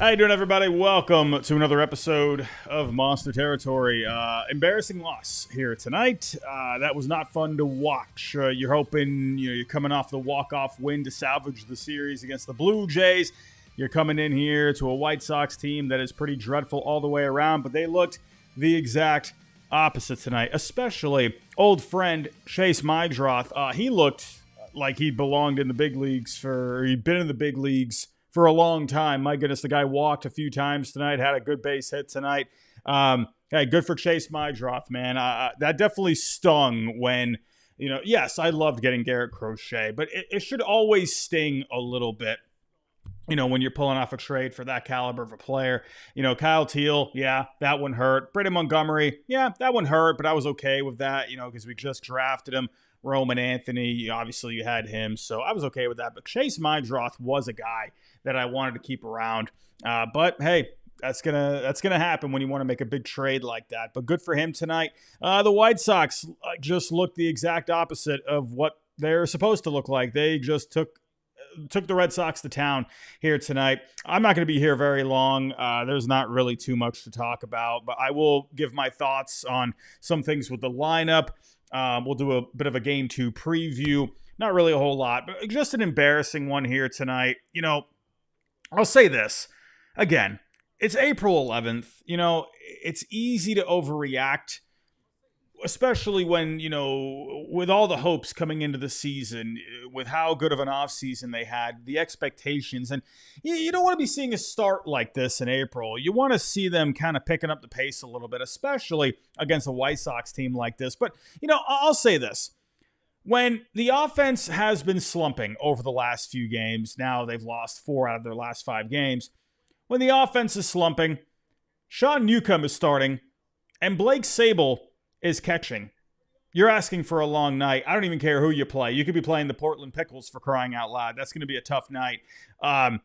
How you doing, everybody? Welcome to another episode of Monster Territory. Embarrassing loss here tonight. That was not fun to watch. You're hoping you're coming off the walk-off win to salvage the series against the Blue Jays. You're coming in here to a White Sox team that is pretty dreadful all the way around, but they looked the exact opposite tonight, especially old friend Chase Mydroth. He looked like he belonged in the big leagues he'd been in the big leagues for a long time. My goodness, the guy walked a few times tonight, had a good base hit tonight. Hey, good for Chase Mydroth, man. That definitely stung when, yes, I loved getting Garrett Crochet, but it should always sting a little bit, when you're pulling off a trade for that caliber of a player. Kyle Teal, yeah, that one hurt. Brandon Montgomery, yeah, that one hurt, but I was okay with that, because we just drafted him. Roman Anthony, obviously you had him, so I was okay with that. But Chase Mydroth was a guy that I wanted to keep around. But hey, that's gonna happen when you want to make a big trade like that. But good for him tonight. The White Sox just looked the exact opposite of what they're supposed to look like. They just took the Red Sox to town here tonight. I'm not going to be here very long. There's not really too much to talk about, but I will give my thoughts on some things with the lineup. We'll do a bit of a Game 2 preview. Not really a whole lot, but just an embarrassing one here tonight. I'll say this. Again, it's April 11th. It's easy to overreact, especially when, with all the hopes coming into the season, with how good of an offseason they had, the expectations. And you don't want to be seeing a start like this in April. You want to see them kind of picking up the pace a little bit, especially against a White Sox team like this. But, I'll say this. When the offense has been slumping over the last few games, now they've lost 4 out of their last 5 games. When the offense is slumping, Sean Newcomb is starting, and Blake Sable is catching. You're asking for a long night. I don't even care who you play. You could be playing the Portland Pickles, for crying out loud. That's going to be a tough night. I'm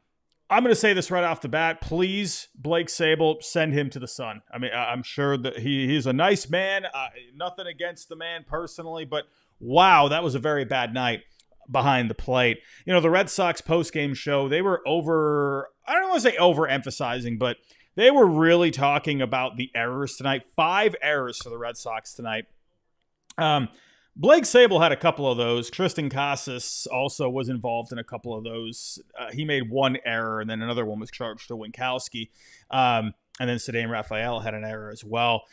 going to say this right off the bat. Please, Blake Sable, send him to the sun. I mean, I'm sure that he's a nice man. Nothing against the man personally, but wow, that was a very bad night behind the plate. The Red Sox postgame show, they were I don't want to say overemphasizing, but they were really talking about the errors tonight. 5 errors for the Red Sox tonight. Blake Sable had a couple of those. Triston Casas also was involved in a couple of those. He made 1 error, and then another one was charged to Winkowski. And then Ceddanne Raphael had an error as well.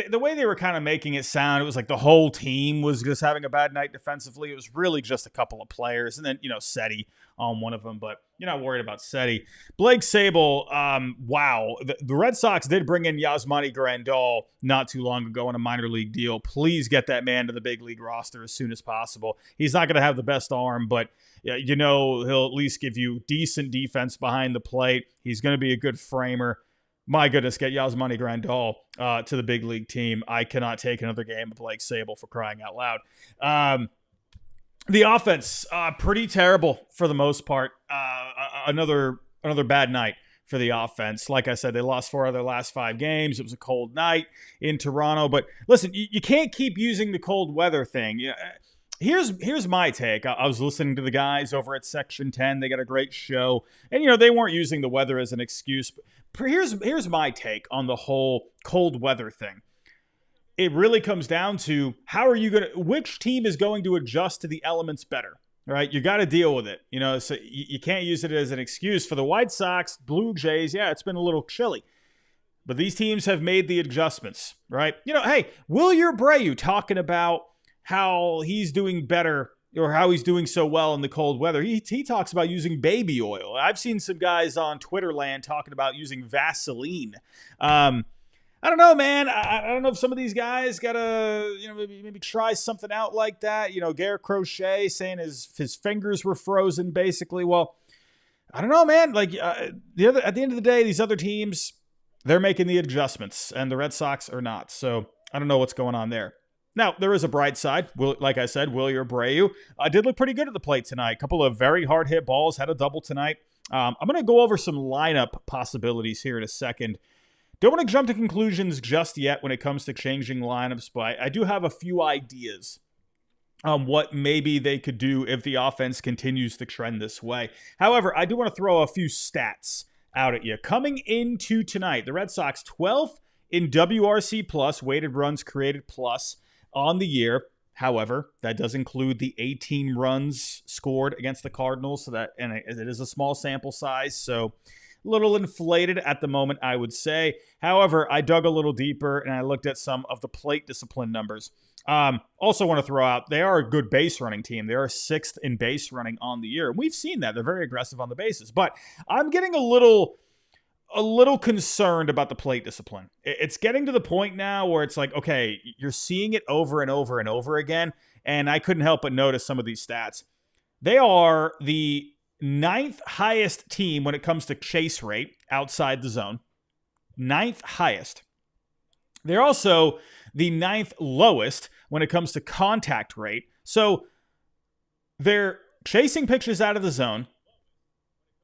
The way they were kind of making it sound, it was like the whole team was just having a bad night defensively. It was really just a couple of players. And then, Seti on one of them, but you're not worried about Seti. Blake Sable, wow. The Red Sox did bring in Yasmani Grandal not too long ago on a minor league deal. Please get that man to the big league roster as soon as possible. He's not going to have the best arm, but he'll at least give you decent defense behind the plate. He's going to be a good framer. My goodness, get Yasmani Grandal to the big league team. I cannot take another game of Blake Sable, for crying out loud. The offense, pretty terrible for the most part. Another bad night for the offense. Like I said, they lost 4 of their last 5 games. It was a cold night in Toronto. But listen, you can't keep using the cold weather thing. Here's my take. I was listening to the guys over at Section 10. They got a great show. And, they weren't using the weather as an excuse. But here's my take on the whole cold weather thing. It really comes down to which team is going to adjust to the elements better, right? You got to deal with it. So you can't use it as an excuse. For the White Sox, Blue Jays, yeah, it's been a little chilly. But these teams have made the adjustments, right? Hey, Wilyer Abreu talking about how he's doing better or how he's doing so well in the cold weather. He talks about using baby oil. I've seen some guys on Twitter land talking about using Vaseline. I don't know, man. I don't know if some of these guys got to, maybe try something out like that. Garrett Crochet saying his fingers were frozen, basically. Well, I don't know, man. Like at the end of the day, these other teams, they're making the adjustments, and the Red Sox are not. So I don't know what's going on there. Now, there is a bright side. Like I said, Wilyer Abreu did look pretty good at the plate tonight. A couple of very hard-hit balls, had a double tonight. I'm going to go over some lineup possibilities here in a second. Don't want to jump to conclusions just yet when it comes to changing lineups, but I do have a few ideas. what maybe they could do if the offense continues to trend this way. However, I do want to throw a few stats out at you. Coming into tonight, the Red Sox 12th in WRC plus, weighted runs created plus on the year. However, that does include the 18 runs scored against the Cardinals, and it is a small sample size, so a little inflated at the moment, I would say. However, I dug a little deeper and I looked at some of the plate discipline numbers. Also want to throw out, they are a good base running team. They are 6th in base running on the year. We've seen that. They're very aggressive on the bases. But I'm getting a little concerned about the plate discipline. It's getting to the point now where it's like, okay, you're seeing it over and over and over again. And I couldn't help but notice some of these stats. They are the 9th highest team when it comes to chase rate outside the zone. 9th highest. They're also the 9th lowest when it comes to contact rate. So they're chasing pitches out of the zone.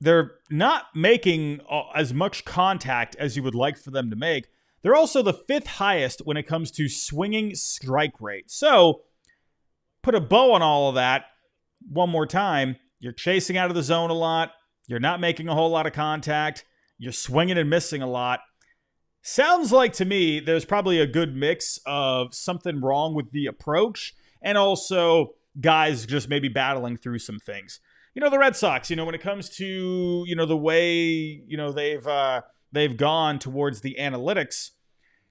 They're not making as much contact as you would like for them to make. They're also the 5th highest when it comes to swinging strike rate. So put a bow on all of that one more time. You're chasing out of the zone a lot. You're not making a whole lot of contact. You're swinging and missing a lot. Sounds like to me there's probably a good mix of something wrong with the approach and also guys just maybe battling through some things. The Red Sox, when it comes to, the way, they've gone towards the analytics,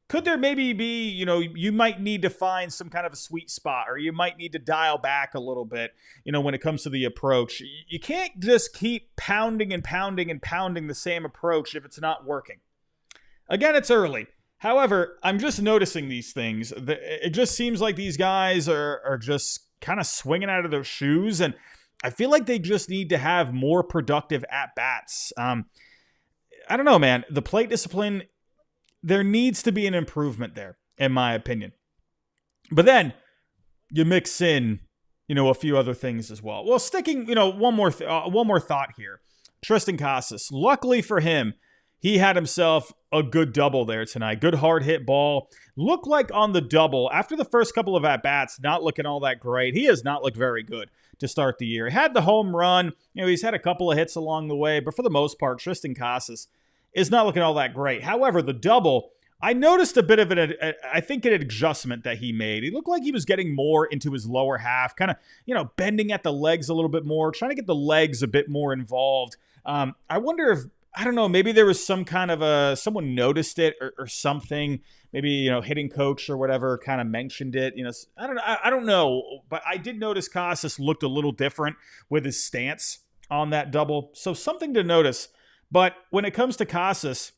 could there maybe be, you might need to find some kind of a sweet spot, or you might need to dial back a little bit, when it comes to the approach. You can't just keep pounding and pounding and pounding the same approach if it's not working. Again, it's early. However, I'm just noticing these things. It just seems like these guys are just kind of swinging out of their shoes, and I feel like they just need to have more productive at-bats. I don't know, man. The plate discipline, there needs to be an improvement there, in my opinion. But then you mix in, a few other things as well. Well, sticking, one more thought here. Triston Casas. Luckily for him, he had himself a good double there tonight. Good hard hit ball. Looked like on the double, after the first couple of at-bats, not looking all that great. He has not looked very good to start the year. He had the home run. He's had a couple of hits along the way, but for the most part, Triston Casas is not looking all that great. However, the double, I noticed a bit of an adjustment that he made. He looked like he was getting more into his lower half, kind of, bending at the legs a little bit more, trying to get the legs a bit more involved. I wonder if, I don't know, maybe there was some kind of someone noticed it or something. Maybe, hitting coach or whatever kind of mentioned it. I don't know. But I did notice Casas looked a little different with his stance on that double. So something to notice. But when it comes to Casas,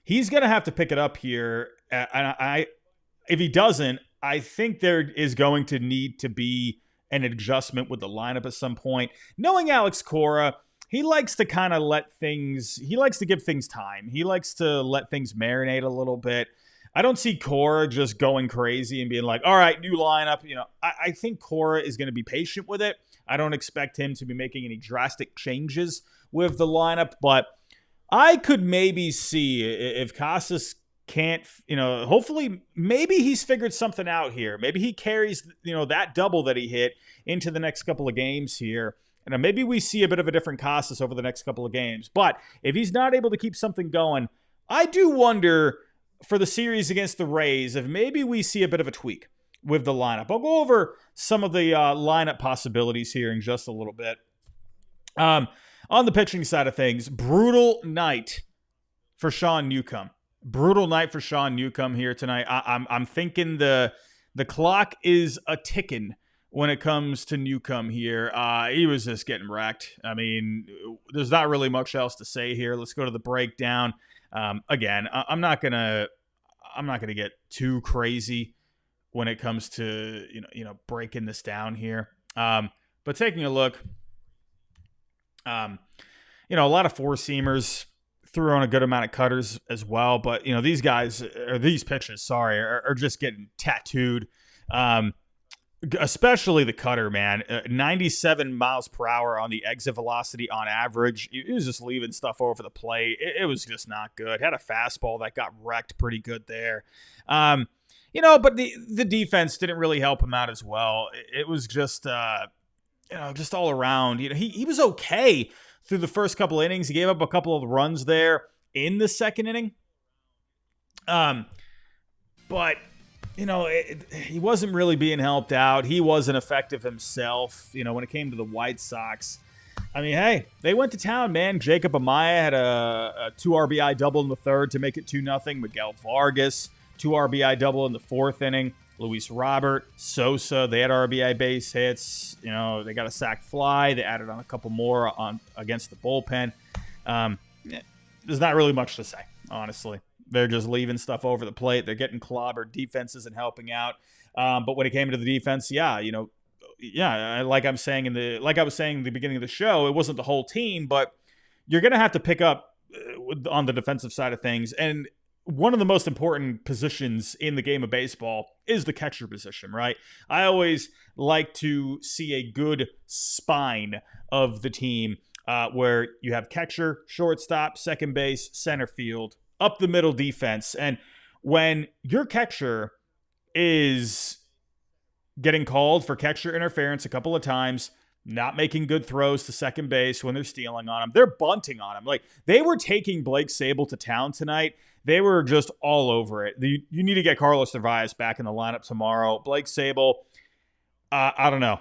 he's going to have to pick it up here. If he doesn't, I think there is going to need to be an adjustment with the lineup at some point. Knowing Alex Cora, he likes to kind of he likes to give things time. He likes to let things marinate a little bit. I don't see Cora just going crazy and being like, all right, new lineup. I think Cora is going to be patient with it. I don't expect him to be making any drastic changes with the lineup, but I could maybe see if Casas can't, hopefully maybe he's figured something out here. Maybe he carries, that double that he hit into the next couple of games here. And maybe we see a bit of a different Casas over the next couple of games. But if he's not able to keep something going, I do wonder for the series against the Rays if maybe we see a bit of a tweak with the lineup. I'll go over some of the lineup possibilities here in just a little bit. On the pitching side of things, brutal night for Sean Newcomb. Brutal night for Sean Newcomb here tonight. I'm thinking the clock is a ticking when it comes to Newcomb here. He was just getting wrecked. I mean, there's not really much else to say here. Let's go to the breakdown. Again, I'm not gonna get too crazy when it comes to breaking this down here. But taking a look, a lot of four-seamers, threw on a good amount of cutters as well. But these pitches, are just getting tattooed. especially the cutter, man. 97 miles per hour on the exit velocity on average. He was just leaving stuff over the plate. It was just not good. Had a fastball that got wrecked pretty good there. But the defense didn't really help him out as well. It was just, just all around. He was okay through the first couple innings. He gave up a couple of runs there in the second inning. But he wasn't really being helped out. He wasn't effective himself. When it came to the White Sox, I mean, hey, they went to town, man. Jacob Amaya had a 2 RBI double in the third to make it 2-0. Miguel Vargas, 2 RBI double in the fourth inning. Luis Robert, Sosa, they had RBI base hits. They got a sac fly. They added on a couple more against the bullpen. There's not really much to say, honestly. They're just leaving stuff over the plate. They're getting clobbered. Defense isn't helping out. But when it came to the defense, like I was saying in the beginning of the show, it wasn't the whole team, but you're going to have to pick up on the defensive side of things. And one of the most important positions in the game of baseball is the catcher position, right? I always like to see a good spine of the team where you have catcher, shortstop, second base, center field, up the middle defense. And when your catcher is getting called for catcher interference a couple of times, not making good throws to second base when they're stealing on him, they're bunting on him. Like, they were taking Blake Sable to town tonight. They were just all over it. You need to get Carlos Narvaez back in the lineup tomorrow. Blake Sable, I don't know.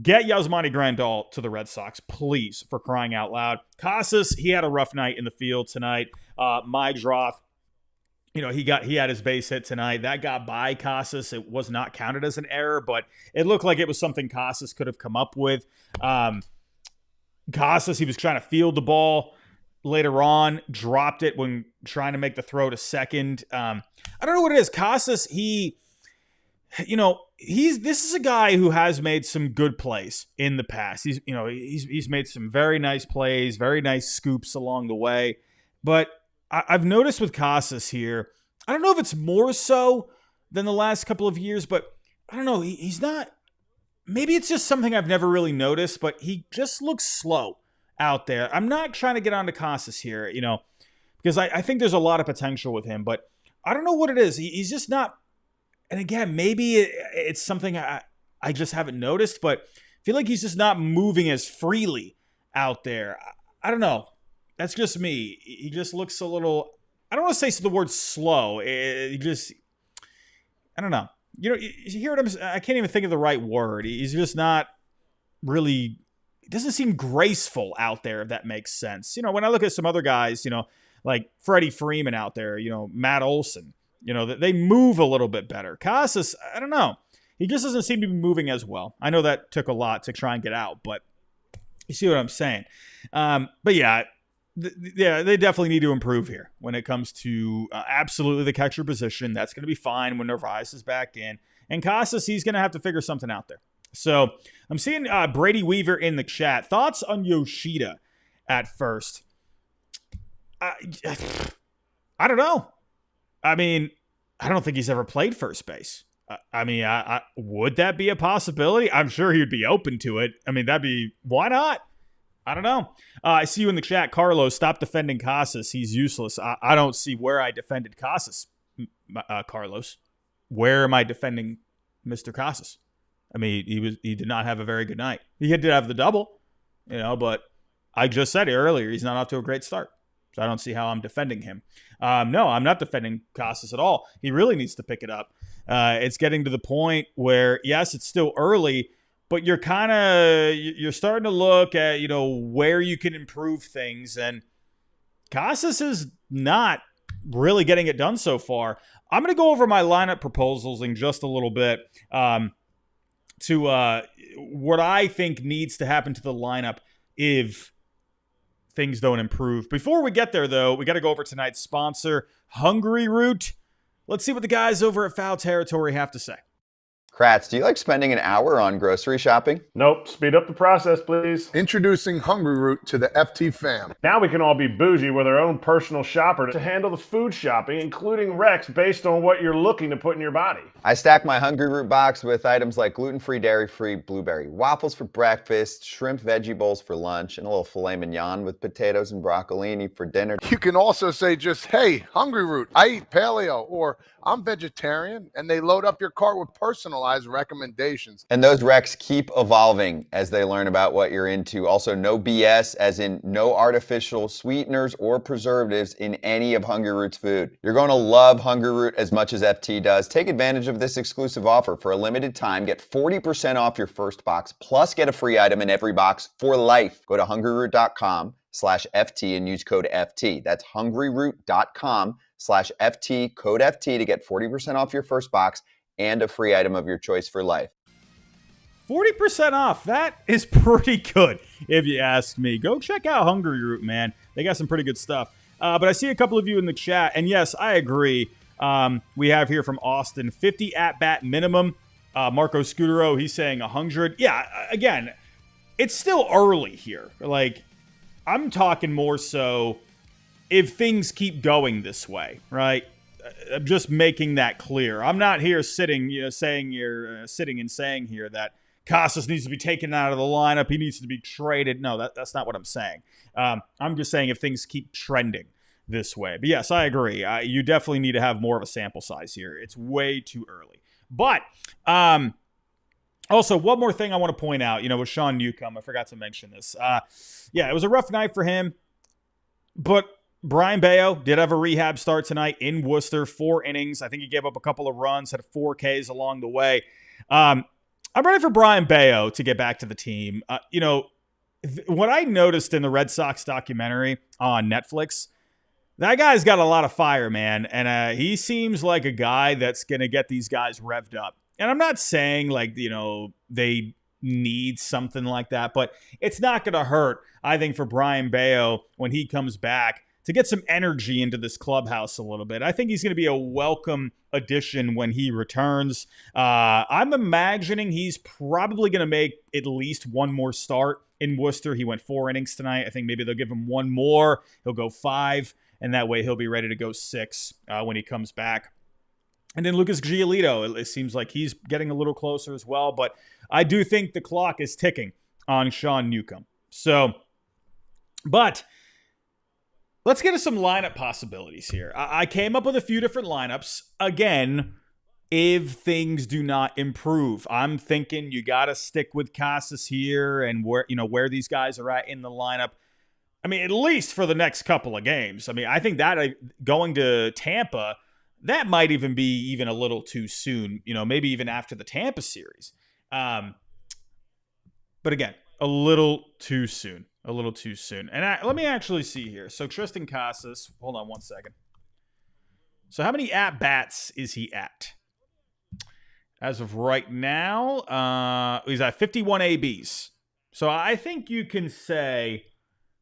Get Yasmani Grandal to the Red Sox, please, for crying out loud. Casas, he had a rough night in the field tonight. Mydroth, he had his base hit tonight. That got by Casas. It was not counted as an error, but it looked like it was something Casas could have come up with. Casas, he was trying to field the ball later on, dropped it when trying to make the throw to second. I don't know what it is. Casas, this is a guy who has made some good plays in the past. He's made some very nice plays, very nice scoops along the way. But I've noticed with Casas here, I don't know if it's more so than the last couple of years, but I don't know. He's not. Maybe it's just something I've never really noticed, but he just looks slow out there. I'm not trying to get onto Casas here, because I think there's a lot of potential with him, but I don't know what it is. He's just not. And again, maybe it's something I just haven't noticed, but I feel like he's just not moving as freely out there. I don't know. That's just me. He just looks a little, I don't want to say the word slow. I don't know. You hear what I can't even think of the right word. He's just not really, it doesn't seem graceful out there, if that makes sense. When I look at some other guys, like Freddie Freeman out there, Matt Olson, they move a little bit better. Casas, I don't know. He just doesn't seem to be moving as well. I know that took a lot to try and get out, but you see what I'm saying. But yeah, they definitely need to improve here when it comes to absolutely the catcher position. That's going to be fine when Narvaez is back in. And Casas, he's going to have to figure something out there. So I'm seeing Brady Weaver in the chat. Thoughts on Yoshida at first? I don't know. I mean, I don't think he's ever played first base. Would that be a possibility? I'm sure he'd be open to it. I mean, why not? I don't know. I see you in the chat. Carlos, stop defending Casas. He's useless. I don't see where I defended Casas, Carlos. Where am I defending Mr. Casas? I mean, he did not have a very good night. He did have the double, but I just said it earlier. He's not off to a great start. So I don't see how I'm defending him. No, I'm not defending Casas at all. He really needs to pick it up. It's getting to the point where, yes, it's still early, but you're starting to look at, where you can improve things. And Casas is not really getting it done so far. I'm going to go over my lineup proposals in just a little bit to what I think needs to happen to the lineup if things don't improve. Before we get there, though, we got to go over tonight's sponsor, Hungry Root. Let's see what the guys over at Foul Territory have to say. Kratz, do you like spending an hour on grocery shopping? Nope. Speed up the process, please. Introducing Hungry Root to the FT fam. Now we can all be bougie with our own personal shopper to handle the food shopping, including Rex, based on what you're looking to put in your body. I stack my Hungry Root box with items like gluten-free, dairy-free blueberry waffles for breakfast, shrimp veggie bowls for lunch, and a little filet mignon with potatoes and broccolini for dinner. You can also say just, hey, Hungry Root, I eat paleo, or I'm vegetarian, and they load up your cart with personalized recommendations. And those recs keep evolving as they learn about what you're into. Also, no BS, as in no artificial sweeteners or preservatives in any of Hungry Root's food. You're going to love Hungry Root as much as FT does. Take advantage of this exclusive offer. For a limited time, get 40% off your first box, plus get a free item in every box for life. Go to hungryroot.com/FT and use code FT. That's hungryroot.com/FT, code FT to get 40% off your first box and a free item of your choice for life. 40% off. That is pretty good, if you ask me. Go check out Hungry Root, man. They got some pretty good stuff. But I see a couple of you in the chat, and yes, I agree. We have here from Austin, 50 at-bat minimum. Marco Scudero, he's saying 100. Yeah, again, it's still early here. Like, I'm talking more so if things keep going this way, right? I'm just making that clear. I'm not here sitting here saying that Casas needs to be taken out of the lineup. He needs to be traded. No, that's not what I'm saying. I'm just saying if things keep trending this way. But yes, I agree. You definitely need to have more of a sample size here. It's way too early. But also, one more thing I want to point out, with Sean Newcomb, I forgot to mention this. It was a rough night for him, but Brian Bayo did have a rehab start tonight in Worcester, 4 innings. I think he gave up a couple of runs, had 4 Ks along the way. I'm ready for Brian Bayo to get back to the team. What I noticed in the Red Sox documentary on Netflix, that guy's got a lot of fire, man. And he seems like a guy that's going to get these guys revved up. And I'm not saying they need something like that, but it's not going to hurt, I think, for Brian Bayo when he comes back to get some energy into this clubhouse a little bit. I think he's going to be a welcome addition when he returns. I'm imagining he's probably going to make at least one more start in Worcester. He went 4 innings tonight. I think maybe they'll give him one more. He'll go 5, and that way he'll be ready to go 6 when he comes back. And then Lucas Giolito, it seems like he's getting a little closer as well. But I do think the clock is ticking on Sean Newcomb. But let's get to some lineup possibilities here. I came up with a few different lineups. Again, if things do not improve, I'm thinking you got to stick with Casas here and where these guys are at in the lineup. I mean, at least for the next couple of games. I mean, I think that going to Tampa, that might even be a little too soon, maybe even after the Tampa series. But again, a little too soon. And let me actually see here. So Triston Casas, hold on one second. So how many at-bats is he at? As of right now, he's at 51 ABs. So I think you can say,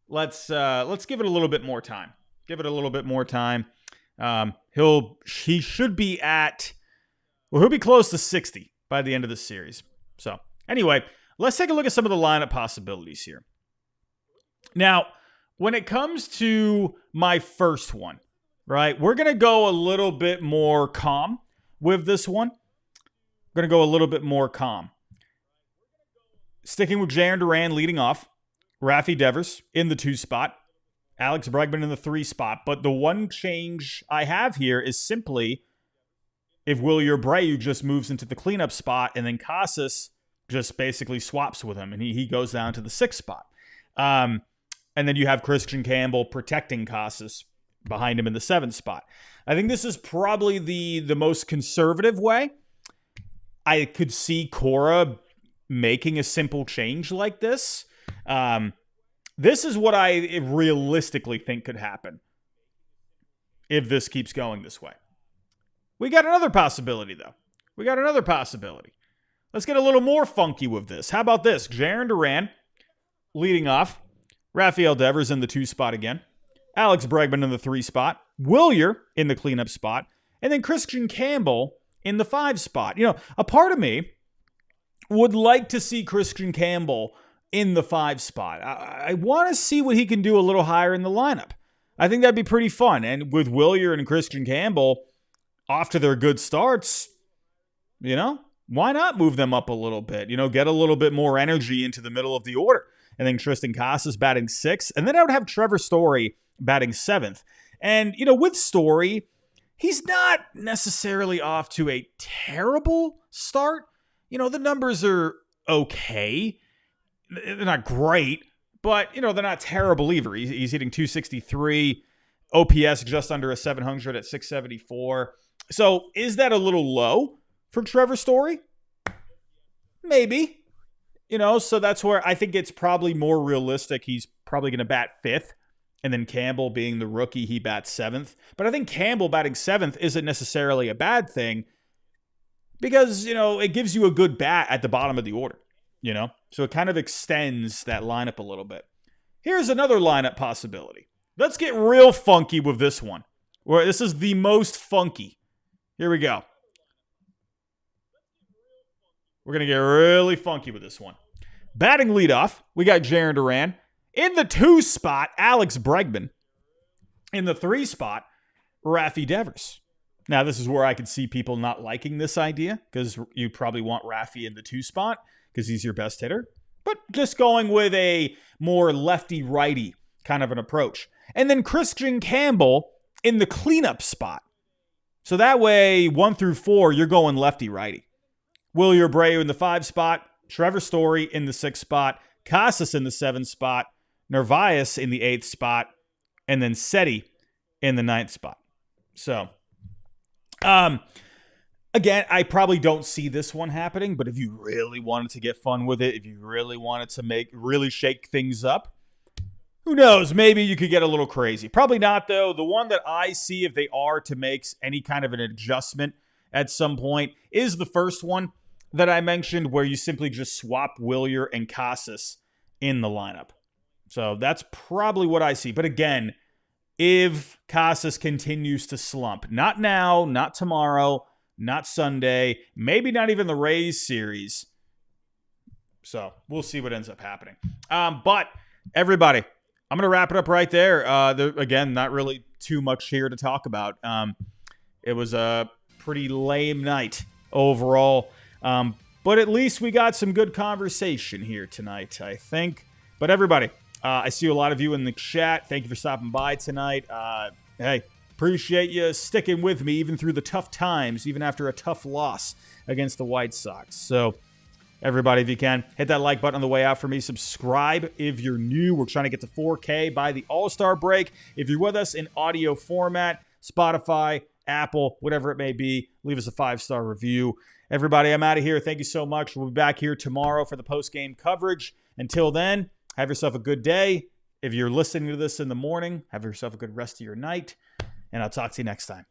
let's give it a little bit more time. He should be he'll be close to 60 by the end of the series. So anyway, let's take a look at some of the lineup possibilities here. Now, when it comes to my first one, right, we're going to go a little bit more calm with this one. We're going to go a little bit more calm. Sticking with Jarren Duran leading off, Rafi Devers in the 2 spot, Alex Bregman in the 3 spot. But the one change I have here is simply if Wilyer Abreu just moves into the cleanup spot and then Casas just basically swaps with him and he goes down to the 6th spot. And then you have Christian Campbell protecting Casas behind him in the 7th spot. I think this is probably the most conservative way. I could see Cora making a simple change like this. This is what I realistically think could happen if this keeps going this way. We got another possibility, though. Let's get a little more funky with this. How about this? Jarren Duran leading off. Rafael Devers in the 2 spot again. Alex Bregman in the 3 spot. Wilyer in the cleanup spot. And then Christian Campbell in the 5 spot. A part of me would like to see Triston Campbell in the 5 spot. I want to see what he can do a little higher in the lineup. I think that'd be pretty fun. And with Willier and Triston Campbell off to their good starts, why not move them up a little bit? Get a little bit more energy into the middle of the order. And then Triston Casas batting 6th. And then I would have Trevor Story batting 7th. And, with Story, he's not necessarily off to a terrible start. The numbers are okay. They're not great, but, they're not terrible either. He's hitting 263, OPS just under a 700 at 674. So is that a little low for Trevor Story? Maybe. So that's where I think it's probably more realistic. He's probably going to bat 5th. And then Campbell being the rookie, he bats 7th. But I think Campbell batting 7th isn't necessarily a bad thing because, it gives you a good bat at the bottom of the order, So it kind of extends that lineup a little bit. Here's another lineup possibility. Let's get real funky with this one. Where this is the most funky. Here we go. We're going to get really funky with this one. Batting leadoff, we got Jarren Duran. In the 2 spot, Alex Bregman. In the 3 spot, Rafi Devers. Now, this is where I could see people not liking this idea because you probably want Rafi in the 2 spot because he's your best hitter. But just going with a more lefty-righty kind of an approach. And then Triston Campbell in the cleanup spot. So that way, 1 through 4, you're going lefty-righty. Wilyer Abreu in the 5 spot. Trevor Story in the 6th spot. Casas in the 7th spot. Narvaez in the 8th spot, and then Seti in the 9th spot. So, again, I probably don't see this one happening, but if you really wanted to get fun with it, if you really wanted to really shake things up, who knows? Maybe you could get a little crazy. Probably not, though. The one that I see if they are to make any kind of an adjustment at some point is the first one that I mentioned where you simply just swap Wilyer and Casas in the lineup. So that's probably what I see. But again, if Casas continues to slump, not now, not tomorrow, not Sunday, maybe not even the Rays series. So we'll see what ends up happening. But everybody, I'm going to wrap it up right there. Again, not really too much here to talk about. It was a pretty lame night overall. But at least we got some good conversation here tonight, I think. But everybody, I see a lot of you in the chat. Thank you for stopping by tonight. Hey, appreciate you sticking with me even through the tough times, even after a tough loss against the White Sox. So, everybody, if you can, hit that like button on the way out for me. Subscribe if you're new. We're trying to get to 4K by the All-Star break. If you're with us in audio format, Spotify, Apple, whatever it may be, leave us a 5-star review. Everybody, I'm out of here. Thank you so much. We'll be back here tomorrow for the post-game coverage. Until then, have yourself a good day. If you're listening to this in the morning, have yourself a good rest of your night. And I'll talk to you next time.